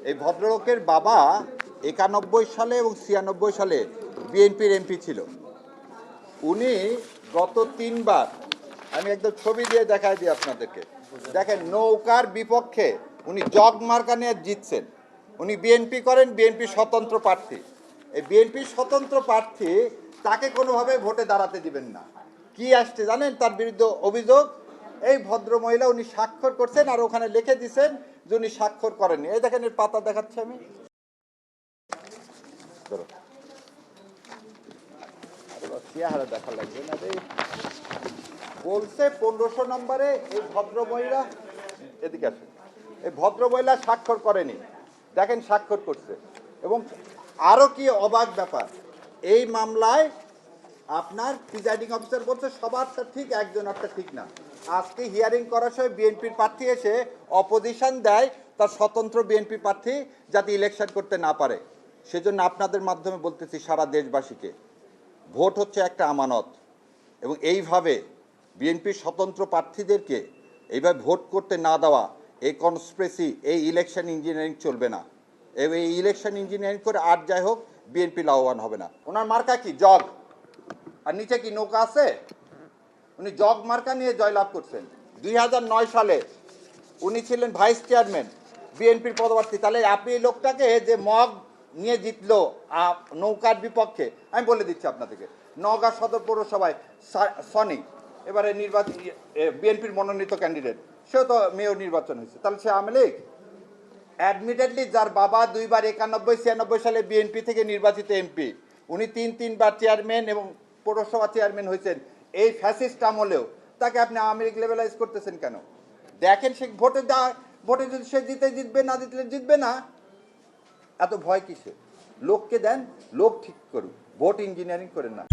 এই ভদ্রলোকের বাবা 91 সালে এবং 96 সালে বিএনপির এমপি ছিল। উনি গত 3 বার, আমি একদম ছবি দিয়ে দেখাই দিই আপনাদেরকে, দেখেন নৌকার বিপক্ষে উনি জগ মার্কা নিয়ে জিতছেন। উনি বিএনপি করেন, বিএনপি স্বতন্ত্র প্রার্থী। এই বিএনপি স্বতন্ত্র প্রার্থী তাকে কোনোভাবে ভোটে দাঁড়াতে দিবেন না। কি আসছে জানেন তার বিরুদ্ধে অভিযোগ? এই ভদ্র মহিলা উনি স্বাক্ষর করছেন আর ওখানে লিখে দিচ্ছেন যে উনি স্বাক্ষর করেননি। এই দেখেন এর পাতা দেখাচ্ছি আমি, চেহারা দেখা লাগবে না রে। বলছে 1500 নম্বরে এই ভদ্র মহিলা, এদিকে আসে, এই ভদ্র মহিলা স্বাক্ষর করেনি, দেখেন স্বাক্ষর করছে। এবং আরো কি অবাক ব্যাপার, এই মামলায় আপনার প্রিজাইডিং অফিসার বলছে সবারটা ঠিক, একজনেরটা ঠিক না। আজকে হিয়ারিং করার সময় বিএনপির প্রার্থী এসে অপোজিশন দেয় তার স্বতন্ত্র বিএনপি প্রার্থী যাতে ইলেকশন করতে না পারে। সেজন্য আপনাদের মাধ্যমে বলতেছি সারা দেশবাসীকে, ভোট হচ্ছে একটা আমানত, এবং এইভাবে বিএনপির স্বতন্ত্র প্রার্থীদেরকে এইভাবে ভোট করতে না দেওয়া, এই কনস্পিরেসি, এই ইলেকশন ইঞ্জিনিয়ারিং চলবে না। এই ইলেকশন ইঞ্জিনিয়ারিং করে আর যাই হোক বিএনপি লাভবান হবে না। ওনার মার্কা কি? জগ, আর নিচে কি নৌকা আছে? উনি জগ মার্কা নিয়ে জয়লাভ করছেন। 2009 সালে উনি ছিলেন ভাইস চেয়ারম্যান, বিএনপির পদপ্রার্থী। তাহলে আপনি এই লোকটাকে যে মগ নিয়ে জিতলো নৌকার বিপক্ষে, আমি বলে দিচ্ছি আপনাদেরকে, নওগাঁ সদর পৌরসভায় সনি এবারে নির্বাচন, বিএনপির মনোনীত ক্যান্ডিডেট, সেও তো মেয়র নির্বাচন হয়েছে। তাহলে সে আওয়ামী লীগ? অ্যাডমিটেডলি যার বাবা 2 বার 91-96 সালে বিএনপি থেকে নির্বাচিত এমপি, উনি 3 বার চেয়ারম্যান এবং পৌরসভা চেয়ারম্যান হয়েছেন এই ফ্যাসিস্ট আমলেও, তাকে আপনি আওয়ামী লীগ লেভেলাইজ করতেছেন কেন? দেখেন সে ভোটে যদি সে জিতবে, না জিতলে জিতবে না, এত ভয় কিসে? লোককে দেন, লোক ঠিক করুন, ভোট ইঞ্জিনিয়ারিং করেন না।